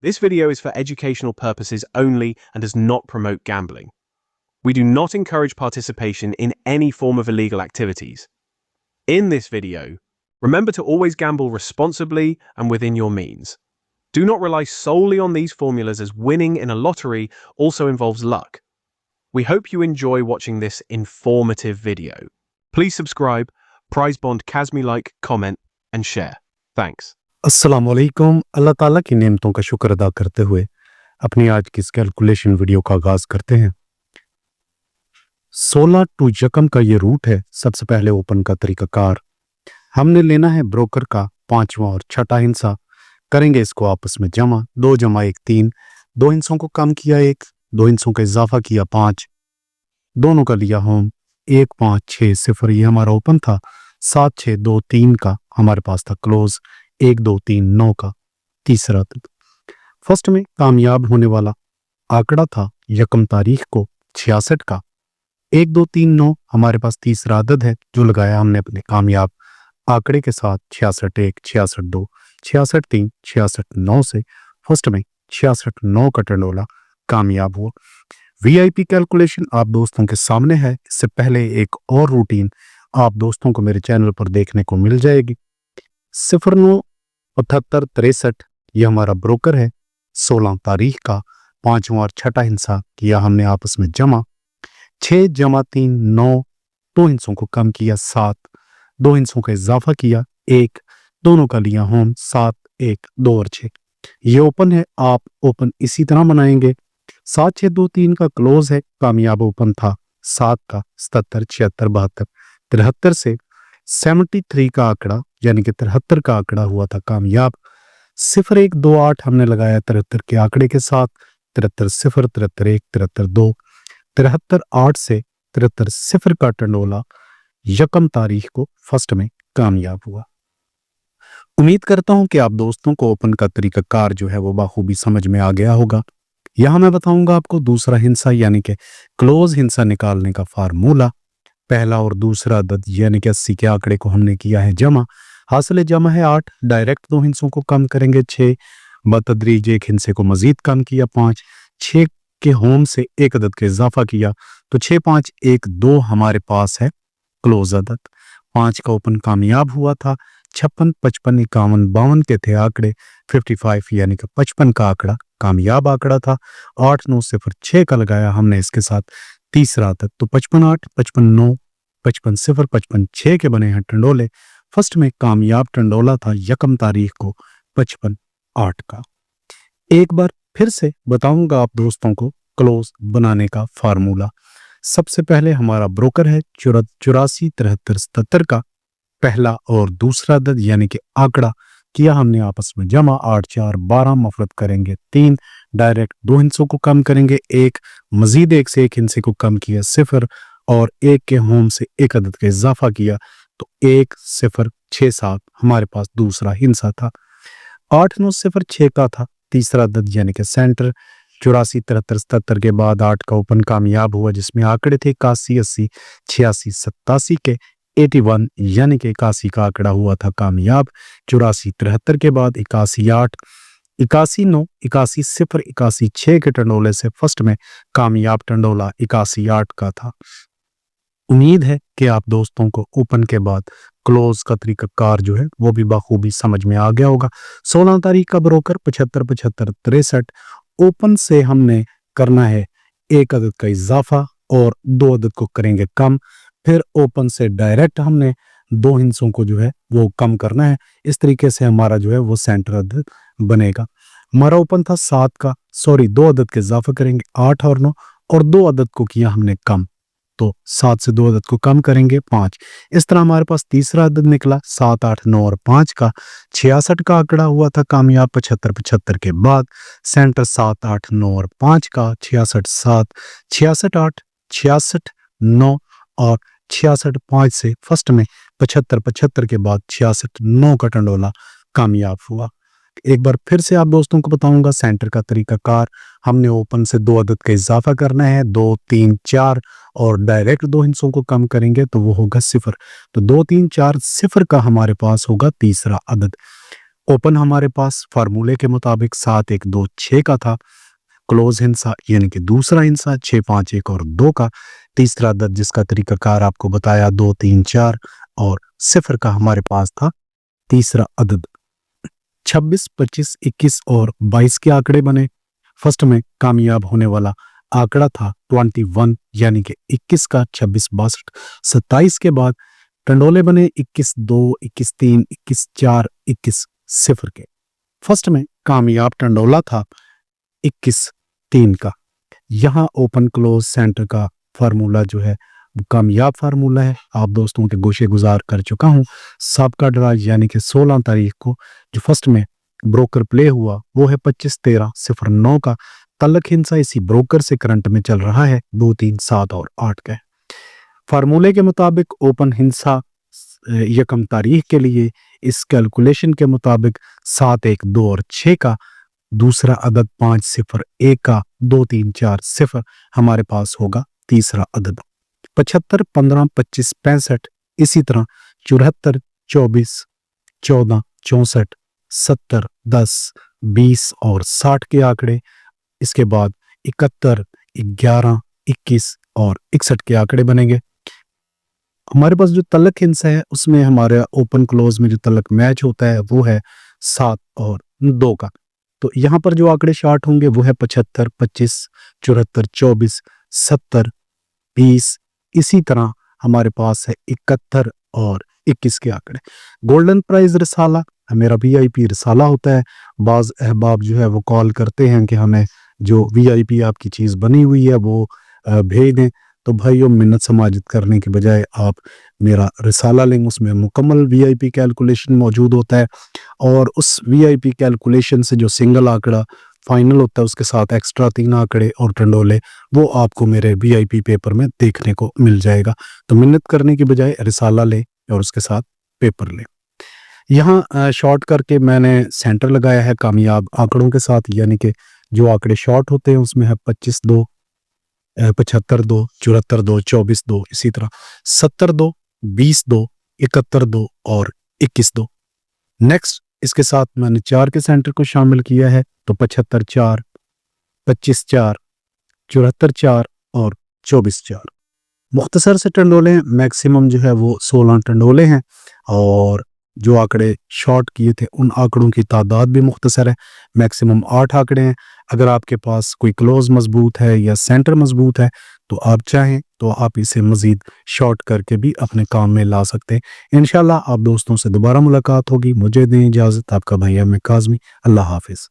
This video is for educational purposes only and does not promote gambling. We do not encourage participation in any form of illegal activities. In this video, remember to always gamble responsibly and within your means. Do not rely solely on these formulas, as winning in a lottery also involves luck. We hope you enjoy watching this informative video. Please subscribe, prize bond Kazmi, like, comment and share. Thanks. अस्सलाम वालेकुम। अल्लाह ताला की नेमतों का शुक्र अदा करते हुए अपनी आज की इस कैलकुलेशन वीडियो का आगाज करते हैं। 16 टू यकम का ये रूट है। सबसे पहले ओपन का तरीकाकार, हमने लेना है ब्रोकर का पांचवा और छठा हिस्सा, करेंगे इसको आपस में जमा। 2 जमा 1 3, 2 हिस्सों को कम किया 1, 2 हिस्सों का इजाफा किया 5, दोनों का लिया होम 1 5 6 0। ये हमारा ओपन था। 7 6 2 3 का हमारे पास था क्लोज। 1 2 3 9 का तीसरा अदद। फर्स्ट में कामयाब होने वाला आंकड़ा था यकम तारीख को 66 का। 1 2 3 9 हमारे पास तीसरा अदद है जो लगाया हमने अपने कामयाब आंकड़े के साथ। 66 1 66 2 66 3 66 9 से फर्स्ट में 66 9 का टर्नओवर कामयाब हुआ। वीआईपी कैलकुलेशन आप दोस्तों के सामने है। इससे पहले एक और रूटीन आप दोस्तों को मेरे चैनल पर देखने को मिल जाएगी। 09 78 63 ये हमारा ब्रोकर है। 16 तारीख का पांचवा और छठा हिस्सा किया हमने आपस में जमा। 6 जमा 3 9, 2 हिस्सों को कम किया 7, 2 हिस्सों का इजाफा किया 1, दोनों का लिया होम 7 1 2 और 6। ये ओपन है। आप ओपन इसी तरह बनाएंगे। 7 6 2 3 का क्लोज है। कामयाब ओपन था 7 का 77 76 72 73 से 73 का आंकड़ा यानी कि 73 का आंकड़ा हुआ था कामयाब। 0 1 2 8 हमने लगाया 73 के आंकड़े के साथ। 73 0 73 1 73 2 73 8 से 73 0 का टर्नओवर यकम तारीख को फर्स्ट में कामयाब हुआ। उम्मीद करता हूं कि आप दोस्तों को ओपन का तरीकाकार जो है वो बाखूबी समझ में आ गया होगा। यहां मैं बताऊंगा आपको दूसरा हिस्सा यानी कि क्लोज हिस्सा निकालने का फार्मूला। पहला और दूसरा अदद यानी कि 80 के आंकड़े को हमने किया है जमा। हासिल जमा है 8, डायरेक्ट 2 हिस्सों को कम करेंगे 6, बतदरीज 1 हिस्से को मजीद कम किया 5, 6 के होम से 1 अदद का इजाफा किया तो 6 5 1 2 हमारे पास है क्लोज अदद। 5 का ओपन कामयाब हुआ था। 56 55 51 52 के थे आंकड़े। 55 यानी कि 55 का आंकड़ा कामयाब आंकड़ा था। 8 9 0 6 का लगाया हमने इसके साथ तीसरा अदद। तो 55 8 55 9 55 0 55 6 के बने हैं टंडोले। फर्स्ट में कामयाब टंडोला था यकम तारीख को 55 8 का। एक बार फिर से बताऊंगा आप दोस्तों को क्लोज बनाने का फार्मूला। सबसे पहले हमारा ब्रोकर है 84 73 77 का। पहला और दूसरा अदद यानी कि आंकड़ा किया हमने आपस में जमा। 8 4 12 मफरत करेंगे 3, डायरेक्ट 2 हिस्सों को कम करेंगे 1, मजीद 1 से 1 हिस्से को कम किया 0 और 1 के होम से 1 अदद का इजाफा किया तो 1 0 6 7 हमारे पास दूसरा हिस्सा था। 8 9 0 6 का था तीसरा अदद यानी कि सेंटर। 84 73 77 के बाद 8 का ओपन कामयाब हुआ जिसमें आंकड़े थे 81 80 86 87 के। 81 यानी कि 81 का आंकड़ा हुआ था कामयाब। 84 73 के बाद 81 8 81 9 81 0 81 6 के टंडोले से फर्स्ट में कामयाब टंडोला 81 8 का था। उम्मीद है कि आप दोस्तों को ओपन के बाद क्लोज का तरीकाकार जो है वो भी बाखूबी समझ में आ गया होगा। 16 तारीख का ब्रोकर 75 75 63। ओपन से हमने करना है 1 अदद का इजाफा और 2 अदद को करेंगे कम। फिर ओपन से डायरेक्ट हमने 2 हिस्सों को जो है वो कम करना है। इस तरीके से हमारा जो है वो सेंटर अदद बनेगा। हमारा ओपन था 7 का, 2 अदद के इजाफा करेंगे 8 और 9 और 2 अदद को किया हमने कम तो 7 से 2 अदद को कम करेंगे 5। इस तरह हमारे पास तीसरा अदद निकला 7 8 9 और 5 का। 66 का आंकड़ा हुआ था कामयाब 75 75 के बाद। सेंटर 7 8 9 और 5 का। 66 7 66 8 66 9 और 66 5 से फर्स्ट में 75 75 के बाद 66 9 का टंडोला कामयाब हुआ। एक बार फिर से आप दोस्तों को बताऊंगा सेंटर का तरीकाकार। हमने ओपन से 2 अदद का इजाफा करना है 2 3 4 और डायरेक्ट 2 हिस्सों को कम करेंगे तो वो होगा 0। तो 2 3 4 0 का हमारे पास होगा तीसरा अदद। ओपन हमारे पास फार्मूले के मुताबिक 7 1 2 6 का था, क्लोज हिंसा यानी कि दूसरा हिंसा 6 5 1 और 2 का, तीसरा अदद जिसका तरीकाकार आपको बताया 2 3 4 और 0 का हमारे पास था तीसरा अदद। 26 25 21 और 22 के आंकड़े बने। फर्स्ट में कामयाब होने वाला आंकड़ा था 21 यानी कि 21 का, 26 62 27 के बाद टंडोले बने 21 2 21 3 21 4 21 0 के। फर्स्ट में कामयाब टंडोला था 21 3 का। यहाँ ओपन क्लोज सेंटर का फार्मूला जो है वो कामयाब फार्मूला है, आप दोस्तों के गोशे गुजार कर चुका हूँ। सबका ड्रा यानी कि 16 तारीख को जो फर्स्ट में ब्रोकर प्ले हुआ वो है 25 13 09 का। तल्लक हिंसा इसी ब्रोकर से करंट में चल रहा है 2 3 7 और 8 का। फार्मूले के मुताबिक ओपन हिंसा यकम तारीख के लिए इस कैलकुलेशन के मुताबिक 7 1 2 और 6 का, दूसरा अदद 5 0 1 का, 2 3 4 0 हमारे पास होगा तीसरा अदद। 75 15 25 65 इसी तरह 74 24 14 64 70 10 20 और 60 के आंकड़े। इसके बाद 71 11 21 और 61 के आंकड़े बनेंगे। हमारे पास जो तल्लक हिंसा है उसमें हमारे ओपन क्लोज में जो तल्लक मैच होता है वो है 7 और 2 का। तो यहाँ पर जो आंकड़े शार्ट होंगे वो है 75 25 74 24 70 20। इसी तरह हमारे पास है 71 और 21 के आंकड़े। गोल्डन प्राइज रिसाला मेरा VIP रिसाला होता है। बाज अहबाब जो है वो कॉल करते हैं कि हमें जो VIP आपकी चीज़ बनी हुई है वो भेज दें। तो भाइयों, मिन्नत समाजित करने के बजाय आप मेरा रिसाला लें, उसमें मुकम्मल VIP कैलकुलेशन मौजूद होता है और उस VIP कैलकुलेशन से जो सिंगल आंकड़ा फाइनल होता है उसके साथ एक्स्ट्रा 3 आंकड़े और टंडोले वो आपको मेरे VIP पेपर में देखने को मिल जाएगा। तो मिन्नत करने की बजाय रिसाला लें और उसके साथ पेपर लें। यहाँ शॉर्ट करके मैंने सेंटर लगाया है कामयाब आंकड़ों के साथ, यानी कि जो आंकड़े शॉर्ट होते हैं उसमें है 25 2 75 2 74 2 24 2, इसी तरह 70 2 20 2 71 2 और 21 2। नेक्स्ट इसके साथ मैंने 4 के सेंटर को शामिल किया है, तो 75 4 25 4 74 4 और 24 4। मुख्तसर से टंडोले, मैक्सिमम जो है वो 16 टंडोले हैं और जो आंकड़े शॉर्ट किए थे उन आंकड़ों की तादाद भी मुख्तसर है, मैक्सिमम 8 आंकड़े हैं। अगर आपके पास कोई क्लोज मजबूत है या सेंटर मजबूत है तो आप चाहें तो आप इसे मजीद शॉर्ट करके भी अपने काम में ला सकते हैं। इंशाल्लाह आप दोस्तों से दोबारा मुलाकात होगी। मुझे दें इजाज़त, आपका भाई मैं काज़मी। अल्लाह हाफिज़।